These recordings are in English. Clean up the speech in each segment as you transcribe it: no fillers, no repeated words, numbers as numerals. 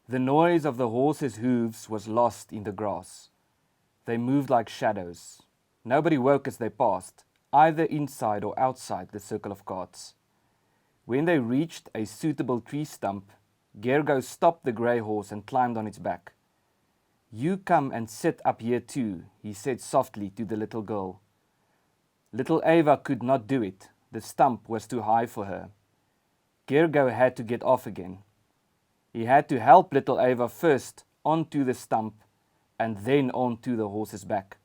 The noise of the horses' hooves was lost in the grass. They moved like shadows. Nobody woke as they passed, either inside or outside the circle of carts. When they reached a suitable tree stump, Gergo stopped the grey horse and climbed on its back. "You come and sit up here too," he said softly to the little girl. Little Eva could not do it. The stump was too high for her. Gergo had to get off again. He had to help little Eva first onto the stump and then onto the horse's back.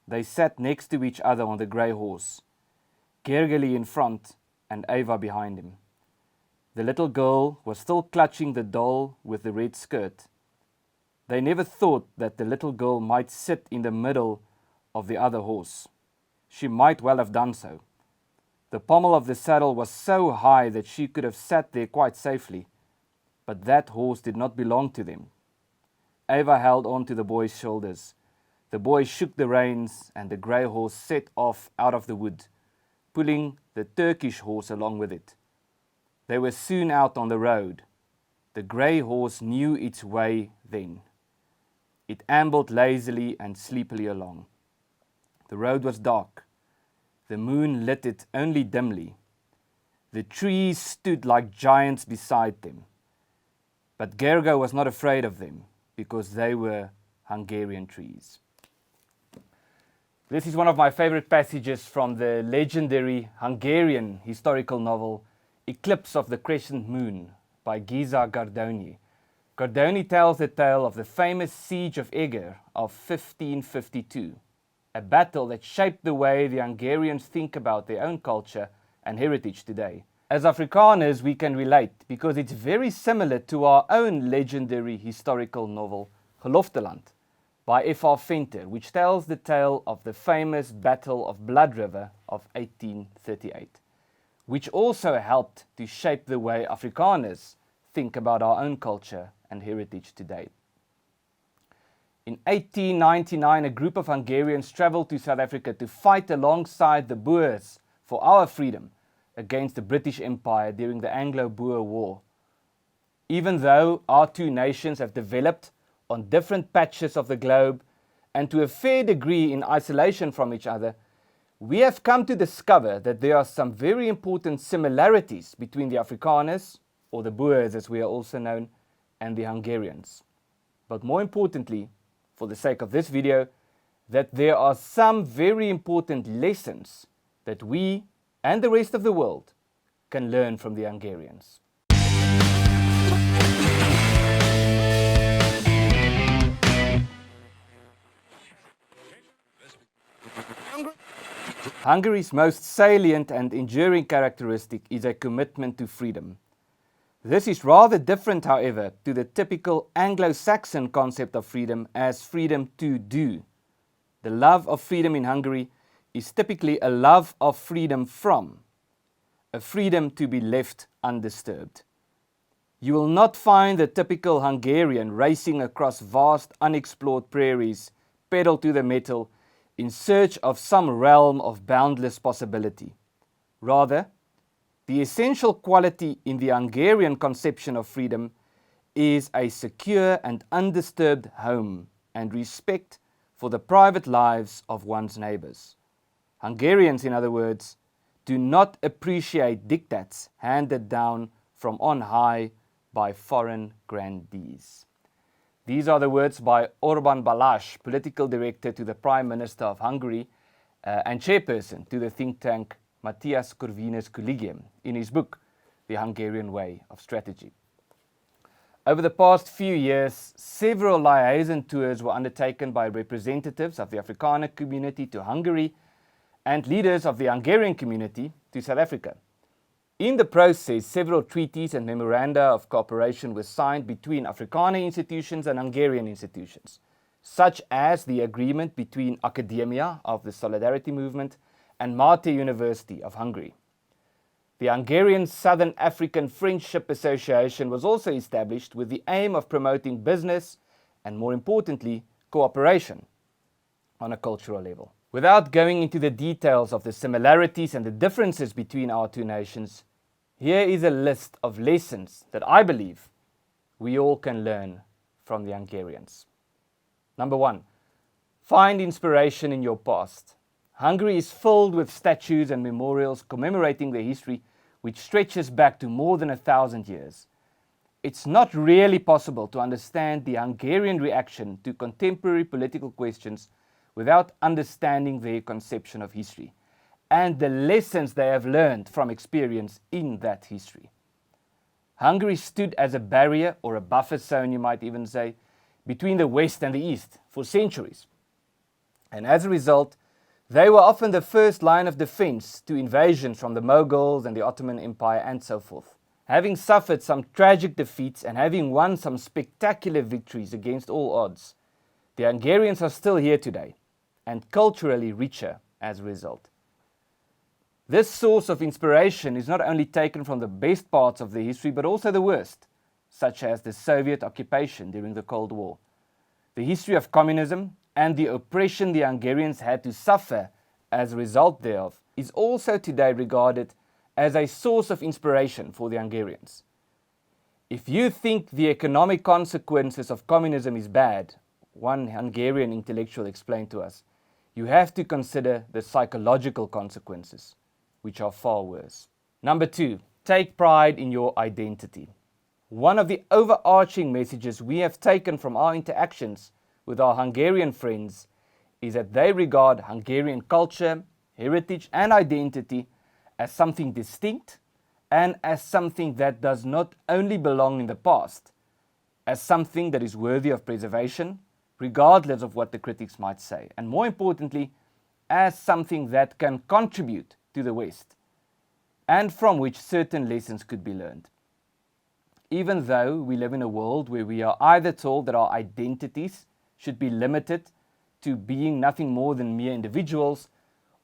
They sat next to each other on the grey horse, Gergely in front and Eva behind him. The little girl was still clutching the doll with the red skirt. They never thought that the little girl might sit in the middle of the other horse. She might well have done so. The pommel of the saddle was so high that she could have sat there quite safely, but that horse did not belong to them. Eva held on to the boy's shoulders. The boy shook the reins and the grey horse set off out of the wood, pulling the Turkish horse along with it. They were soon out on the road. The grey horse knew its way then. It ambled lazily and sleepily along. The road was dark. The moon lit it only dimly. The trees stood like giants beside them. But Gergo was not afraid of them, because they were Hungarian trees. This is one of my favorite passages from the legendary Hungarian historical novel Eclipse of the Crescent Moon by Géza Gardoni. Gardoni tells the tale of the famous siege of Eger of 1552, a battle that shaped the way the Hungarians think about their own culture and heritage today. As Afrikaners, we can relate because it's very similar to our own legendary historical novel Gelofteland by F.R. Venter, which tells the tale of the famous Battle of Blood River of 1838, which also helped to shape the way Afrikaners think about our own culture and heritage today. In 1899, a group of Hungarians traveled to South Africa to fight alongside the Boers for our freedom against the British Empire during the Anglo-Boer War. Even though our two nations have developed on different patches of the globe and to a fair degree in isolation from each other, we have come to discover that there are some very important similarities between the Afrikaners, or the Boers as we are also known, and the Hungarians. But more importantly, for the sake of this video, that there are some very important lessons that we and the rest of the world can learn from the Hungarians. Hungary's most salient and enduring characteristic is a commitment to freedom. This is rather different, however, to the typical Anglo-Saxon concept of freedom as freedom to do. The love of freedom in Hungary is typically a love of freedom from, a freedom to be left undisturbed. You will not find the typical Hungarian racing across vast unexplored prairies, pedal to the metal, in search of some realm of boundless possibility. Rather, the essential quality in the Hungarian conception of freedom is a secure and undisturbed home and respect for the private lives of one's neighbors. Hungarians, in other words, do not appreciate diktats handed down from on high by foreign grandees. These are the words by Orban Balázs, political director to the Prime Minister of Hungary and chairperson to the think tank Matthias Corvinus Collegium in his book, The Hungarian Way of Strategy. Over the past few years, several liaison tours were undertaken by representatives of the Afrikaner community to Hungary and leaders of the Hungarian community to South Africa. In the process, several treaties and memoranda of cooperation were signed between Afrikaner institutions and Hungarian institutions, such as the agreement between Academia of the Solidarity Movement and Marte University of Hungary. The Hungarian Southern African Friendship Association was also established with the aim of promoting business and, more importantly, cooperation on a cultural level. Without going into the details of the similarities and the differences between our two nations, here is a list of lessons that I believe we all can learn from the Hungarians. Number 1, find inspiration in your past. Hungary is filled with statues and memorials commemorating their history, which stretches back to more than 1,000 years. It's not really possible to understand the Hungarian reaction to contemporary political questions without understanding their conception of history and the lessons they have learned from experience in that history. Hungary stood as a barrier, or a buffer zone you might even say, between the West and the East for centuries. And as a result, they were often the first line of defense to invasions from the Mughals and the Ottoman Empire and so forth. Having suffered some tragic defeats and having won some spectacular victories against all odds, the Hungarians are still here today and culturally richer as a result. This source of inspiration is not only taken from the best parts of their history, but also the worst, such as the Soviet occupation during the Cold War, the history of communism, and the oppression the Hungarians had to suffer as a result thereof, is also today regarded as a source of inspiration for the Hungarians. If you think the economic consequences of communism is bad, one Hungarian intellectual explained to us, you have to consider the psychological consequences, which are far worse. Number 2, take pride in your identity. One of the overarching messages we have taken from our interactions with our Hungarian friends is that they regard Hungarian culture, heritage and identity as something distinct and as something that does not only belong in the past, as something that is worthy of preservation, regardless of what the critics might say, and more importantly, as something that can contribute to the West, and from which certain lessons could be learned. Even though we live in a world where we are either told that our identities should be limited to being nothing more than mere individuals,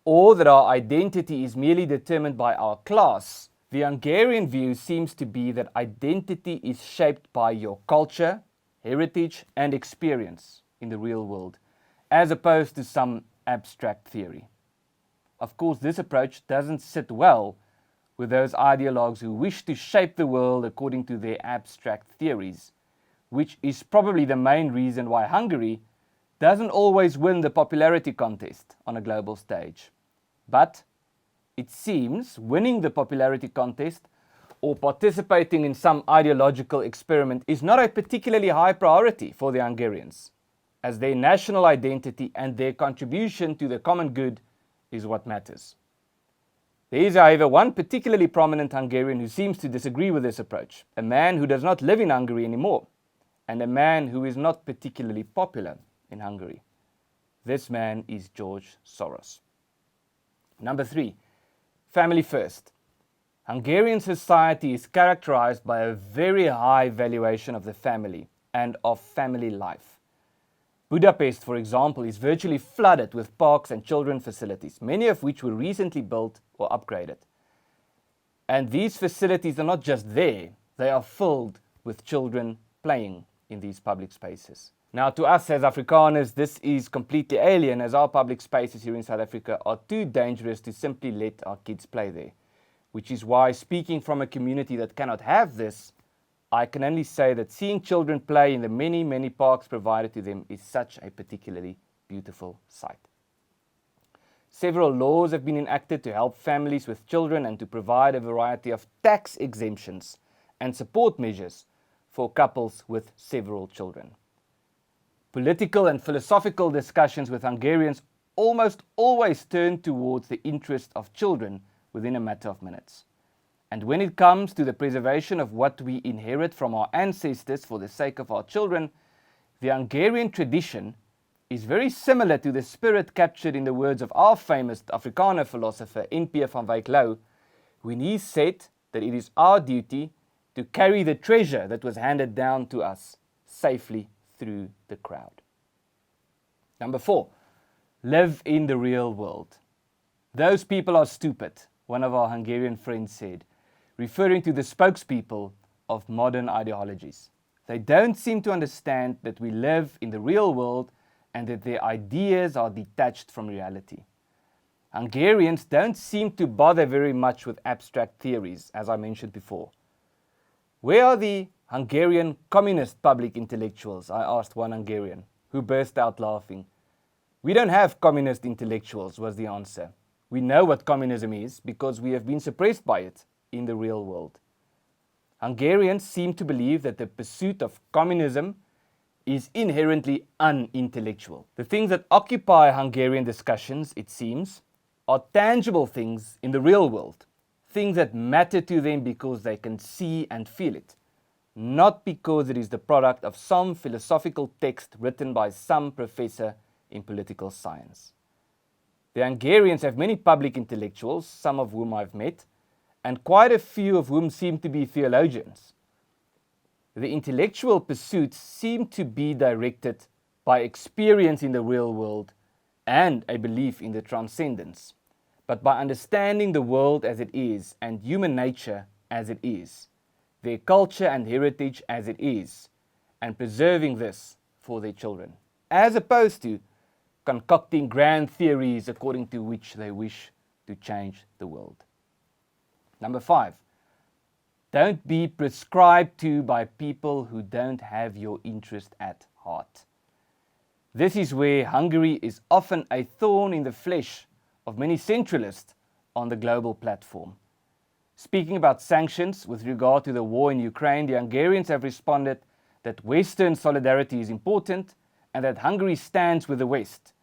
or that our identity is merely determined by our class, the Hungarian view seems to be that identity is shaped by your culture, heritage and experience in the real world, as opposed to some abstract theory. Of course, this approach doesn't sit well with those ideologues who wish to shape the world according to their abstract theories, which is probably the main reason why Hungary doesn't always win the popularity contest on a global stage. But it seems winning the popularity contest or participating in some ideological experiment is not a particularly high priority for the Hungarians, as their national identity and their contribution to the common good is what matters. There is, however, one particularly prominent Hungarian who seems to disagree with this approach, a man who does not live in Hungary anymore, and a man who is not particularly popular in Hungary. This man is George Soros. Number 3, family first. Hungarian society is characterized by a very high valuation of the family and of family life. Budapest, for example, is virtually flooded with parks and children facilities, many of which were recently built or upgraded. And these facilities are not just there, they are filled with children playing in these public spaces. Now, to us as Afrikaners, this is completely alien, as our public spaces here in South Africa are too dangerous to simply let our kids play there. Which is why, speaking from a community that cannot have this, I can only say that seeing children play in the many, many parks provided to them is such a particularly beautiful sight. Several laws have been enacted to help families with children and to provide a variety of tax exemptions and support measures for couples with several children. Political and philosophical discussions with Hungarians almost always turn towards the interest of children within a matter of minutes. And when it comes to the preservation of what we inherit from our ancestors for the sake of our children, the Hungarian tradition is very similar to the spirit captured in the words of our famous Afrikaner philosopher N.P. van Wyk Louw, when he said that it is our duty to carry the treasure that was handed down to us safely through the crowd. Number 4, live in the real world. Those people are stupid, one of our Hungarian friends said, referring to the spokespeople of modern ideologies. They don't seem to understand that we live in the real world and that their ideas are detached from reality. Hungarians don't seem to bother very much with abstract theories, as I mentioned before. Where are the Hungarian communist public intellectuals? I asked one Hungarian, who burst out laughing. We don't have communist intellectuals, was the answer. We know what communism is because we have been suppressed by it in the real world. Hungarians seem to believe that the pursuit of communism is inherently unintellectual. The things that occupy Hungarian discussions, it seems, are tangible things in the real world, things that matter to them because they can see and feel it, not because it is the product of some philosophical text written by some professor in political science. The Hungarians have many public intellectuals, some of whom I've met, and quite a few of whom seem to be theologians. The intellectual pursuits seem to be directed by experience in the real world and a belief in the transcendence, but by understanding the world as it is and human nature as it is, their culture and heritage as it is, and preserving this for their children, as opposed to concocting grand theories according to which they wish to change the world. Number 5, don't be prescribed to by people who don't have your interest at heart. This is where Hungary is often a thorn in the flesh of many centralists on the global platform. Speaking about sanctions with regard to the war in Ukraine, the Hungarians have responded that Western solidarity is important and that Hungary stands with the West,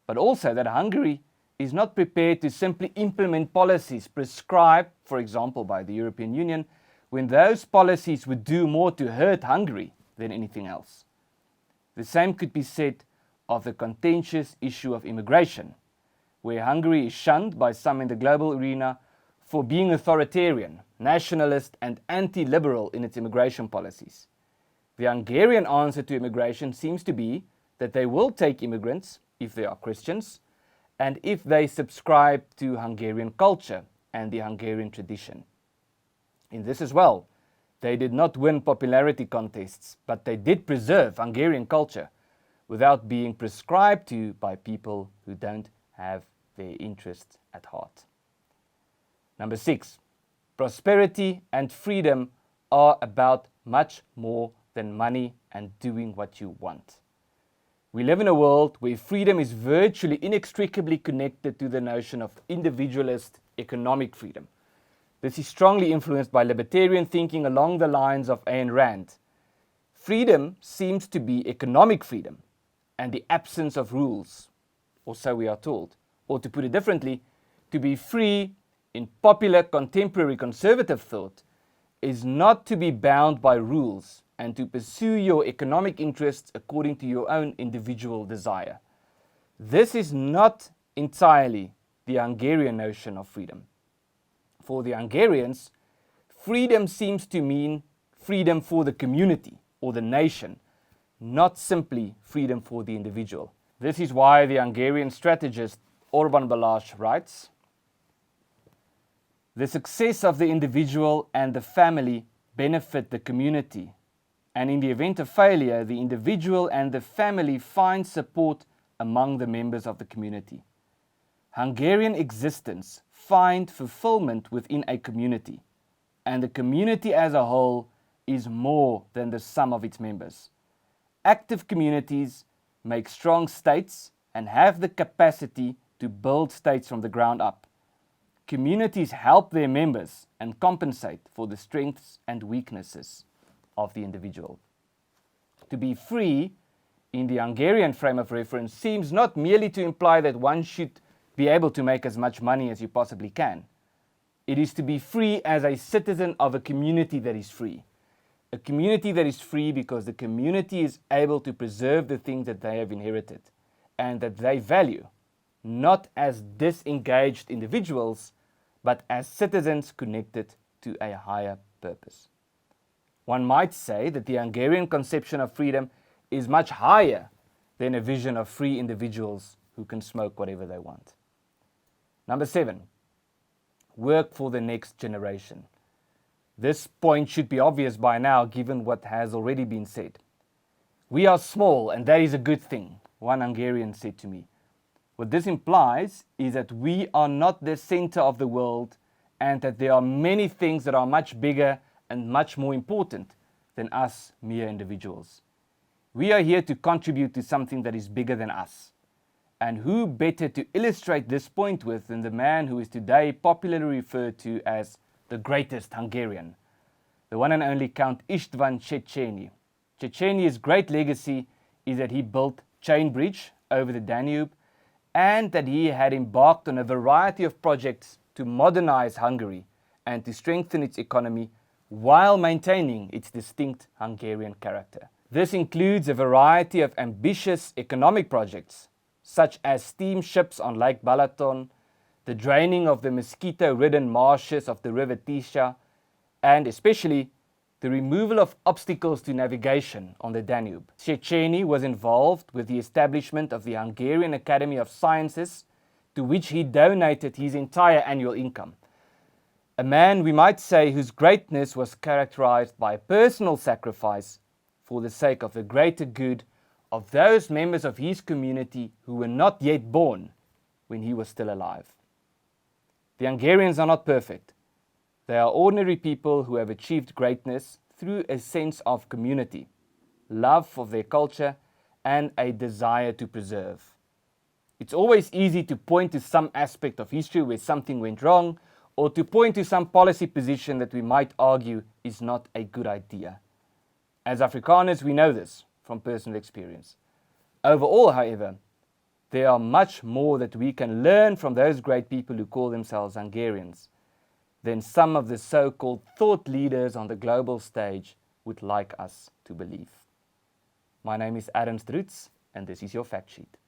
but also that Hungary is not prepared to simply implement policies prescribed, for example, by the European Union, when those policies would do more to hurt Hungary than anything else. The same could be said of the contentious issue of immigration, where Hungary is shunned by some in the global arena for being authoritarian, nationalist and anti-liberal in its immigration policies. The Hungarian answer to immigration seems to be that they will take immigrants if they are Christians, and if they subscribe to Hungarian culture and the Hungarian tradition. In this as well, they did not win popularity contests, but they did preserve Hungarian culture without being prescribed to by people who don't have their interests at heart. Number 6, prosperity and freedom are about much more than money and doing what you want. We live in a world where freedom is virtually inextricably connected to the notion of individualist economic freedom. This is strongly influenced by libertarian thinking along the lines of Ayn Rand. Freedom seems to be economic freedom and the absence of rules, or so we are told. Or to put it differently, to be free in popular contemporary conservative thought is not to be bound by rules and to pursue your economic interests according to your own individual desire. This is not entirely the Hungarian notion of freedom. For the Hungarians, freedom seems to mean freedom for the community or the nation, not simply freedom for the individual. This is why the Hungarian strategist Orban Balázs writes, "The success of the individual and the family benefit the community, and in the event of failure, the individual and the family find support among the members of the community. Hungarian existence finds fulfillment within a community, and the community as a whole is more than the sum of its members. Active communities make strong states and have the capacity to build states from the ground up. Communities help their members and compensate for the strengths and weaknesses of the individual." To be free, in the Hungarian frame of reference, seems not merely to imply that one should be able to make as much money as you possibly can. It is to be free as a citizen of a community that is free. A community that is free because the community is able to preserve the things that they have inherited and that they value, not as disengaged individuals, but as citizens connected to a higher purpose. One might say that the Hungarian conception of freedom is much higher than a vision of free individuals who can smoke whatever they want. Number 7, work for the next generation. This point should be obvious by now, given what has already been said. "We are small, and that is a good thing," one Hungarian said to me. What this implies is that we are not the center of the world and that there are many things that are much bigger and much more important than us mere individuals. We are here to contribute to something that is bigger than us. And who better to illustrate this point with than the man who is today popularly referred to as the greatest Hungarian, the one and only Count István Széchenyi. Széchenyi's great legacy is that he built chain bridge over the Danube and that he had embarked on a variety of projects to modernize Hungary and to strengthen its economy while maintaining its distinct Hungarian character. This includes a variety of ambitious economic projects, such as steamships on Lake Balaton, the draining of the mosquito-ridden marshes of the river Tisza, and especially the removal of obstacles to navigation on the Danube. Széchenyi was involved with the establishment of the Hungarian Academy of Sciences, to which he donated his entire annual income. A man, we might say, whose greatness was characterized by personal sacrifice for the sake of the greater good of those members of his community who were not yet born when he was still alive. The Hungarians are not perfect. They are ordinary people who have achieved greatness through a sense of community, love for their culture, and a desire to preserve. It's always easy to point to some aspect of history where something went wrong, or to point to some policy position that we might argue is not a good idea. As Afrikaners, we know this from personal experience. Overall, however, there are much more that we can learn from those great people who call themselves Hungarians than some of the so-called thought leaders on the global stage would like us to believe. My name is Adam Strutz, and this is your fact sheet.